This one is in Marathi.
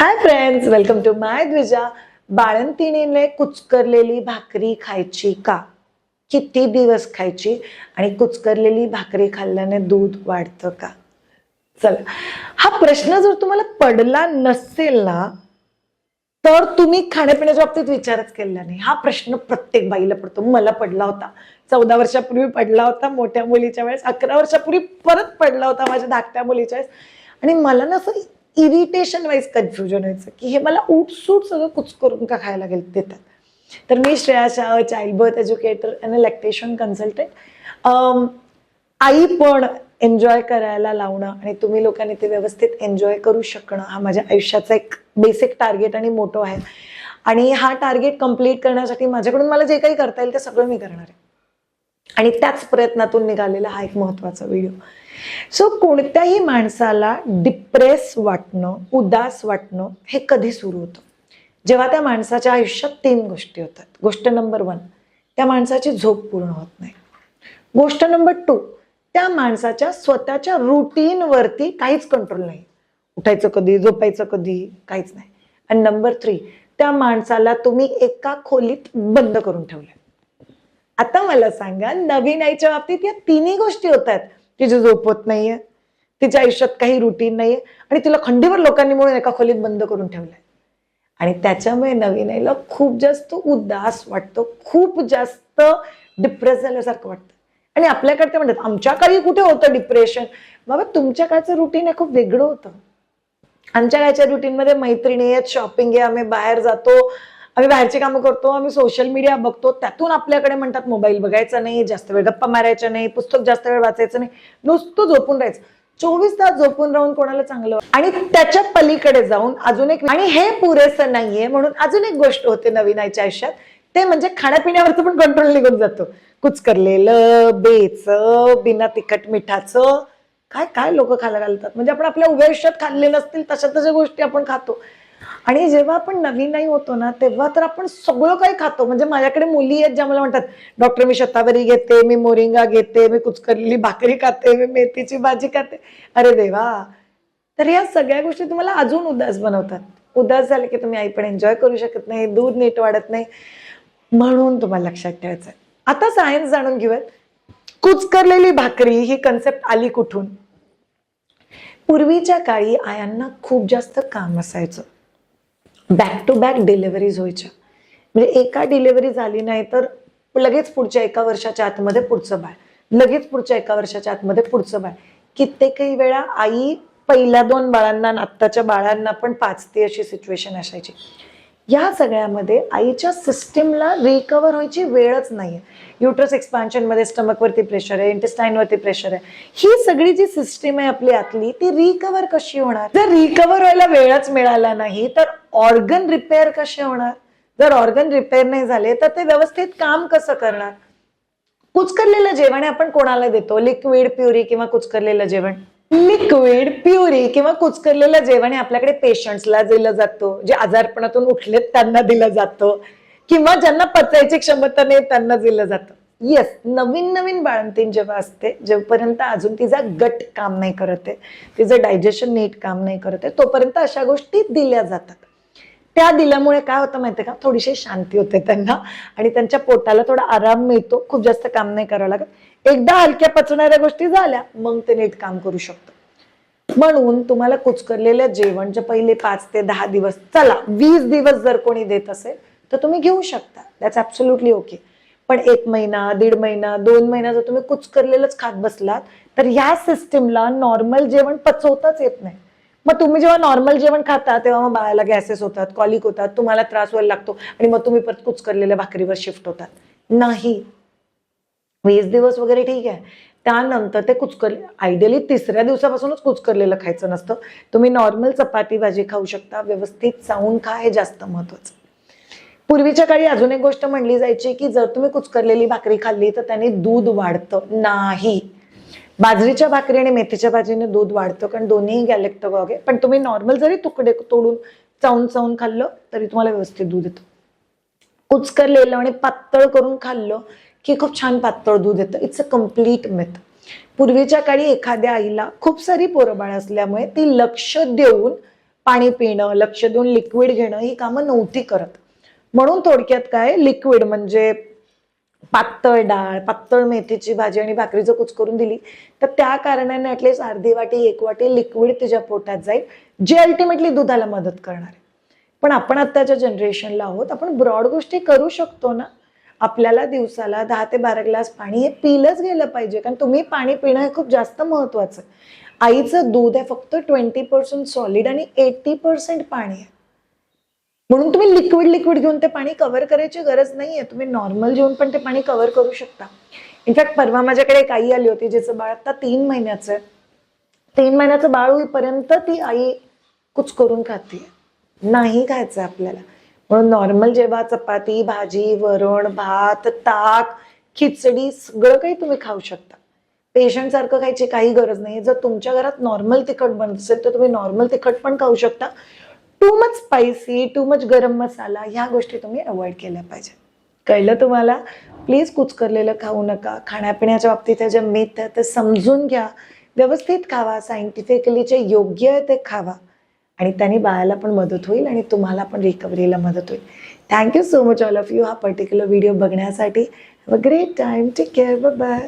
हाय फ्रेंड्स, वेलकम टू माय द्विजा. बाळंतिणीने कुचकरलेली भाकरी खायची का? किती दिवस खायची? आणि कुचकरलेली भाकरी खाल्ल्याने दूध वाढतं का? चला, हा प्रश्न जर तुम्हाला पडला नसेल ना, तर तुम्ही खाण्यापिण्याच्या बाबतीत विचारच केला नाही. हा प्रश्न प्रत्येक बाईला पडतो. मला पडला होता 14 वर्षापूर्वी, पडला होता मोठ्या मुलीच्या वेळेस, 11 वर्षापूर्वी परत पडला होता माझ्या धाकट्या मुलीच्या वेळेस. आणि मला ना असं इरिटेशन वाईज कन्फ्युजन व्हायचं की हे मला उठसूट सगळं करून का खायला देतात. तर मी Shreya Shah, child birth educator आणि लॅक्टेशन कन्सल्टंट. आई पण एन्जॉय करायला लावणं आणि तुम्ही लोकांनी ते व्यवस्थित एन्जॉय करू शकणं हा माझ्या आयुष्याचा एक बेसिक टार्गेट आणि मोटो आहे. आणि हा टार्गेट कम्प्लीट करण्यासाठी माझ्याकडून मला जे काही करता येईल ते सगळं मी करणार आहे. आणि त्याच प्रयत्नातून निघालेला हा एक महत्वाचा व्हिडिओ. सो कोणत्याही माणसाला डिप्रेस वाटणं, उदास वाटणं हे कधी सुरू होतं? जेव्हा त्या माणसाच्या आयुष्यात 3 गोष्टी होतात. गोष्ट नंबर 1, त्या माणसाची झोप पूर्ण होत नाही. गोष्ट नंबर 2, त्या माणसाच्या स्वतःच्या रुटीन वरती काहीच कंट्रोल नाही. उठायचं कधी, झोपायचं कधी, काहीच नाही. आणि नंबर 3, त्या माणसाला तुम्ही एका खोलीत बंद करून ठेवलंय. आता मला सांगा, नवीन आईच्या बाबतीत या 3ही गोष्टी होतात. तिची झोप होत नाहीये, तिच्या आयुष्यात काही रुटीन नाहीये आणि तिला खंडीवर लोकांनी म्हणून एका खोलीत बंद करून ठेवलंय. आणि त्याच्यामुळे नवीन आईला खूप जास्त उदास वाटतं, खूप जास्त डिप्रेस झाल्यासारखं वाटतं. आणि आपल्याकडे ते म्हणतात आमच्या काळी कुठे होतं डिप्रेशन. बाबा, तुमच्या काळचं रुटीन हे खूप वेगळं होतं. आमच्या काळच्या रुटीन मध्ये मैत्रिणी आहेत, शॉपिंग आहे, आम्ही बाहेर जातो, आम्ही बाहेरची कामं करतो, आम्ही सोशल मीडिया बघतो. त्यातून आपल्याकडे म्हणतात मोबाईल बघायचा नाही, जास्त वेळ गप्पा मारायच्या नाही, पुस्तक जास्त वेळ वाचायचं नाही, नुसतं झोपून राहायचं. 24 तास झोपून राहून कोणाला चांगलं? आणि त्याच्या पलीकडे जाऊन अजून एक, आणि हे पुरेसं नाहीये म्हणून अजून एक गोष्ट होते नवीन आईच्या आयुष्यात, ते म्हणजे खाण्यापिण्यावरचं पण कंट्रोल निघून जातो. कुचकरलेलं, बेचं, बिना तिखट मिठाचं काय काय लोक खायला घालतात. म्हणजे आपण आपल्या उभ्या आयुष्यात खाल्ले नसतील तशा गोष्टी आपण खातो. आणि जेव्हा आपण नवीन नाही होतो ना, तेव्हा तर आपण सगळं काही खातो. म्हणजे माझ्याकडे मुली आहेत ज्या मला म्हणतात, डॉक्टर मी शतावरी घेते, मी मोरिंगा घेते, मी कुचकरलेली भाकरी खाते, मी मेथीची भाजी खाते. अरे देवा! तर या सगळ्या गोष्टी तुम्हाला अजून उदास बनवतात. उदास झाले की तुम्ही आई पण एन्जॉय करू शकत नाही, दूध नीट वाढत नाही. म्हणून तुम्हाला लक्षात ठेवायचं आहे. आता सायन्स जाणून घेऊयात. कुचकरलेली भाकरी ही कन्सेप्ट आली कुठून? पूर्वीच्या काळी आयांना खूप जास्त काम असायचं. बॅक टू बॅक डिलिव्हरीज व्हायच्या. म्हणजे एका डिलिव्हरी झाली नाही तर लगेच पुढच्या 1 वर्षाच्या आतमध्ये पुढचं बाळ, लगेच पुढच्या 1 वर्षाच्या आतमध्ये पुढचं बाळ. कित्येकही वेळा आई पहिल्या 2 बाळांना, आत्ताच्या बाळांना पण पाचते अशी सिच्युएशन असायची. या सगळ्यामध्ये आईच्या सिस्टीमला रिकव्हर व्हायची वेळच नाहीये. युट्रस एक्सपान्शन मध्ये स्टमक वरती प्रेशर आहे, इंटेस्टाईन वरती प्रेशर आहे. ही सगळी जी सिस्टीम आहे आपली आतली, ती रिकव्हर कशी होणार? जर रिकव्हर व्हायला वेळच मिळाला नाही तर ऑर्गन रिपेअर कसे होणार? जर ऑर्गन रिपेअर नाही झाले तर ते व्यवस्थित काम कसं करणार? कुचकरलेलं जेवण आपण कोणाला देतो? लिक्विड, प्युरी किंवा कुचकरलेलं जेवण? लिक्विड, प्युरी किंवा कुचकरलेलं जेवण हे आपल्याकडे पेशंट्सला दिलं जातं, जे आजारपणातून उठलेत त्यांना दिलं जातं, किंवा ज्यांना पचायची क्षमता नाही त्यांना दिलं जातं. येस, नवीन बाळंतीण जेव्हा असते, जेव्हापर्यंत अजून तिचा गट काम नाही करत आहे, तिचं डायजेशन नीट काम नाही करत आहे, तोपर्यंत अशा गोष्टी दिल्या जातात. त्या दिल्यामुळे काय होतं माहितीये का? थोडीशी शांती होते त्यांना आणि त्यांच्या पोटाला थोडा आराम मिळतो. खूप जास्त काम नाही करावं लागत. एकदा हलक्या पचणाऱ्या गोष्टी झाल्या मग ते नीट काम करू शकतं. म्हणून तुम्हाला कुचकरलेलं जेवणचे पहिले 5 ते 10 दिवस, चला 20 दिवस जर कोणी देत असेल तर तुम्ही घेऊ शकता. That's absolutely okay. पण 1 महिना, 1.5 महिना, 2 महिना जर तुम्ही कुचकरलेलंच खात बसलात तर ह्या सिस्टीमला नॉर्मल जेवण पचवताच येत नाही. मग तुम्ही जेव्हा नॉर्मल जेवण खाता तेव्हा मग बाळाला गॅसेस होतात, कॉलिक होतात, तुम्हाला त्रास व्हायला लागतो आणि मग तुम्ही परत कुचकरलेल्या भाकरीवर शिफ्ट होतात. नाही, 20 दिवस वगैरे ठीक आहे. त्यानंतर ते आयडियली 3ऱ्या दिवसापासूनच कुचकरलेलं खायचं नसतं. तुम्ही नॉर्मल चपाती भाजी खाऊ शकता, व्यवस्थित चावून खा, हे जास्त महत्वाचं. पूर्वीच्या काळी अजून एक गोष्ट म्हणली जायची की जर तुम्ही कुचकरलेली भाकरी खाल्ली तर त्याने दूध वाढतं. नाही, बाजरीच्या भाकरी आणि मेथीच्या भाजीने दूध वाढतं, कारण दोन्ही गॅलेक्टोगॉग आहे. पण तुम्ही नॉर्मल जरी तुकडे तोडून चावून खाल्लं तरी तुम्हाला व्यवस्थित दूध येतं. कुचकरलेलं आणि पातळ करून खाल्लं की खूप छान पातळ दूध येतं. It's a complete myth. पूर्वीच्या काळी एखाद्या आईला खूप सारी पोरं बाळ असल्यामुळे ती लक्ष देऊन पाणी पिणं, लक्ष देऊन लिक्विड घेणं ही कामं नव्हती करत. म्हणून थोडक्यात काय, लिक्विड म्हणजे पातळ डाळ, पातळ मेथीची भाजी आणि भाकरीचं कुचकरून दिली तर त्या कारणाने ऍटलीस्ट अर्धी वाटी 1 वाटी लिक्विड तिच्या पोटात जाईल, जे अल्टिमेटली दुधाला मदत करणार आहे. पण आपण आत्ताच्या जनरेशनला आहोत, आपण ब्रॉड गोष्टी करू शकतो ना. आपल्याला दिवसाला 10 ते 12 ग्लास पाणी हे पिलंच गेलं पाहिजे, कारण तुम्ही पाणी पिणं हे खूप जास्त महत्वाचं आहे. आईचं दूध आहे फक्त 20% सॉलिड आणि 80% पाणी आहे. म्हणून तुम्ही लिक्विड घेऊन ते पाणी कव्हर करायची गरज नाहीये. तुम्ही नॉर्मल जेवून पण ते पाणी कव्हर करू शकता. इनफॅक्ट परवा माझ्याकडे एक आई आली होती जिचं बाळ आता 3 महिन्याचं आहे. 3 महिन्याचं बाळ होईपर्यंत ती आई कुचकरून खाते. नाही खायचं आपल्याला. म्हणून नॉर्मल जेव्हा चपाती, भाजी, वरण, भात, ताक, खिचडी सगळं काही तुम्ही खाऊ शकता. पेशंट सारखं खायची काही गरज नाही. जर तुमच्या घरात नॉर्मल तिखट बनत असेल तर तुम्ही नॉर्मल तिखट पण खाऊ शकता. Too much spicy, too much गरम मसाला ह्या गोष्टी तुम्ही अवॉइड केल्या पाहिजे. कळलं तुम्हाला? प्लीज कुचकरलेलं खाऊ नका. खाण्यापिण्याच्या बाबतीत ज्या मिथ आहे ते समजून घ्या. व्यवस्थित खावा, सायंटिफिकली जे योग्य आहे ते खावा आणि त्याने बाळाला पण मदत होईल आणि तुम्हाला पण रिकव्हरीला मदत होईल. Thank you so much all of you हा पर्टिक्युलर व्हिडिओ बघण्यासाठी. Have a great time. Take care. Bye bye.